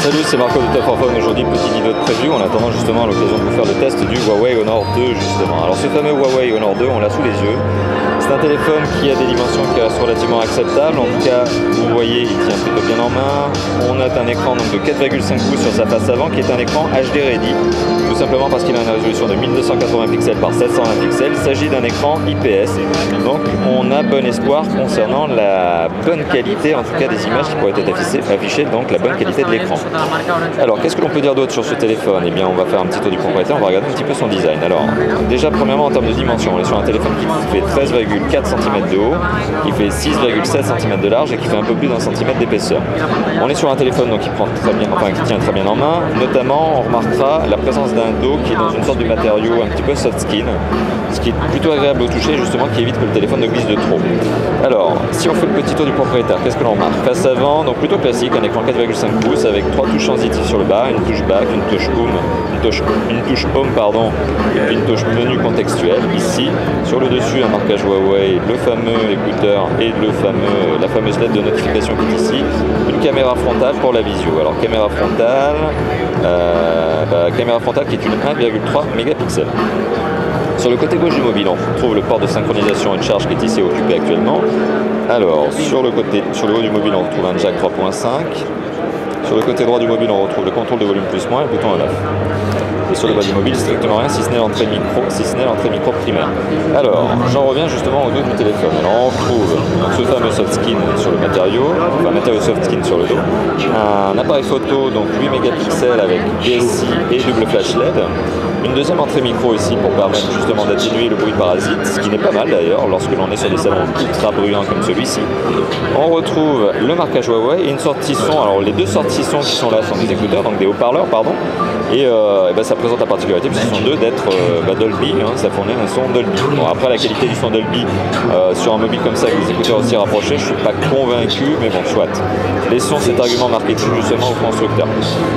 Salut, c'est Marco de Top 4 Phone. Aujourd'hui, petite vidéo de preview en attendant justement l'occasion de vous faire le test du Huawei Honor 2 justement. Alors ce fameux Huawei Honor 2, on l'a sous les yeux. C'est un téléphone qui a des dimensions qui restent relativement acceptables. En tout cas, vous voyez, il tient plutôt bien en main. On note un écran donc, de 4,5 pouces sur sa face avant qui est un écran HD Ready. Tout simplement parce qu'il a une résolution de 1280 pixels par 720 pixels. Il s'agit d'un écran IPS. Donc on a bon espoir concernant la bonne qualité, en tout cas des images qui pourraient être affichées, donc la bonne qualité de l'écran. Alors qu'est-ce que l'on peut dire d'autre sur ce téléphone? Eh bien on va faire un petit tour du propriétaire, on va regarder un petit peu son design. Alors déjà premièrement en termes de dimension, on est sur un téléphone qui fait 13,4 cm de haut, qui fait 6,7 cm de large et qui fait un peu plus d'un centimètre d'épaisseur. On est sur un téléphone donc qui prend très bien, enfin qui tient très bien en main. Notamment on remarquera la présence d'un dos qui est dans une sorte de matériau un petit peu soft skin, ce qui est plutôt agréable au toucher justement, qui évite que le téléphone ne glisse de trop. Alors si on fait le petit tour du propriétaire, qu'est-ce que l'on remarque? Face avant, donc plutôt classique, un écran 4,5 pouces avec 3 touches sensitives sur le bas, une touche back, une touche home pardon, et puis une touche menu contextuel. Ici, sur le dessus, un marquage Huawei, le fameux écouteur et la fameuse lettre de notification qui est ici, une caméra frontale pour la visio. Alors caméra frontale qui est une 1,3 mégapixels. Sur le côté gauche du mobile, on retrouve le port de synchronisation et de charge qui est ici occupé actuellement. Alors, sur le haut du mobile, on retrouve un jack 3.5. Sur le côté droit du mobile, on retrouve le contrôle de volume plus moins et le bouton on-off. Et sur le bas du mobile, strictement rien, si ce n'est l'entrée micro primaire. Alors, j'en reviens justement au dos du téléphone. Alors, on retrouve ce fameux soft skin sur le matériau, enfin matériau soft skin sur le dos, un appareil photo, donc 8 mégapixels avec DSI et double flash LED. Une deuxième entrée micro ici pour permettre justement d'atténuer le bruit parasite, ce qui n'est pas mal d'ailleurs lorsque l'on est sur des salons ultra bruyants comme celui-ci. On retrouve le marquage Huawei et une sortie son. Alors les deux sorties son qui sont là sont des écouteurs, donc des haut-parleurs pardon. Et ça présente la particularité, puisque ce sont deux d'être Dolby, ça fournit un son Dolby. Bon, après la qualité du son Dolby sur un mobile comme ça avec des écouteurs aussi rapprochés, je ne suis pas convaincu, mais bon, soit. Laissons cet argument marketing justement au constructeur.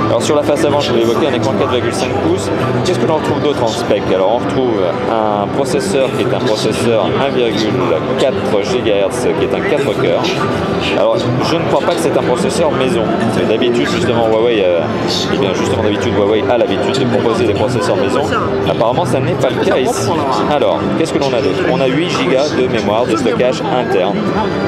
Alors sur la face avant, je l'ai évoqué, un écran 4,5 pouces. Qu'est-ce que l'on retrouve d'autre en spec? Alors on retrouve un processeur qui est un processeur 1,4 GHz, qui est un 4 cœurs. Alors je ne crois pas que c'est un processeur maison. D'habitude justement Huawei, Huawei a l'habitude de proposer des processeurs maison. Apparemment ça n'est pas le cas ici. Alors qu'est-ce que l'on a d'autre? On a 8 Go de mémoire de stockage interne.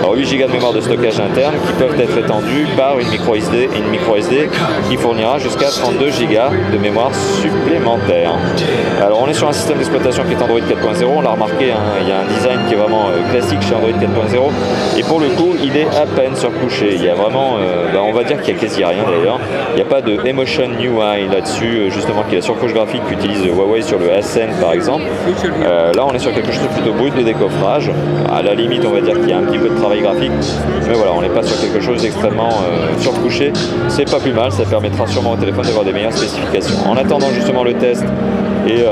Alors 8 Go de mémoire de stockage interne qui peuvent être étendus par une micro SD et une micro SD qui fournira jusqu'à 32 Go de mémoire supplémentaire. Alors on est sur un système d'exploitation qui est Android 4.0, on l'a remarqué, il y a un design qui est vraiment classique chez Android 4.0 et pour le coup il est à peine surcouché. Il y a vraiment, on va dire qu'il n'y a quasi rien d'ailleurs. Il n'y a pas de Emotion UI là-dessus, justement qui est la surcouche graphique qu'utilise Huawei sur le Ascend par exemple. Là on est sur quelque chose de plutôt brut de décoffrage. À la limite on va dire qu'il y a un petit peu de travail graphique, mais voilà, on n'est pas sur quelque chose d'extrêmement surcouché. C'est pas plus mal, ça permettra sûrement au téléphone d'avoir des meilleures spécifications. En attendant justement le test et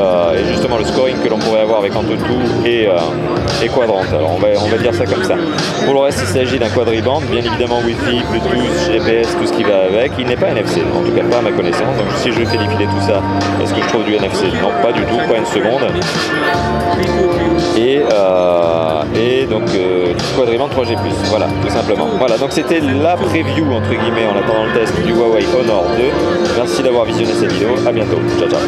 justement le scoring que l'on pourrait avoir avec AnTuTu et Quadrant. Alors on va dire ça comme ça. Pour le reste, il s'agit d'un quadriband, bien évidemment Wi-Fi, Bluetooth, GPS, tout ce qui va avec. Il n'est pas NFC, en tout cas pas à ma connaissance. Donc si je fais défiler tout ça, est-ce que je trouve du NFC? Non, pas du tout, pas une seconde. Et donc quadriband 3G+, voilà, tout simplement. Voilà, donc c'était la preview entre guillemets en attendant le test du Huawei Honor 2. Merci d'avoir visionné cette vidéo, à bientôt, ciao ciao.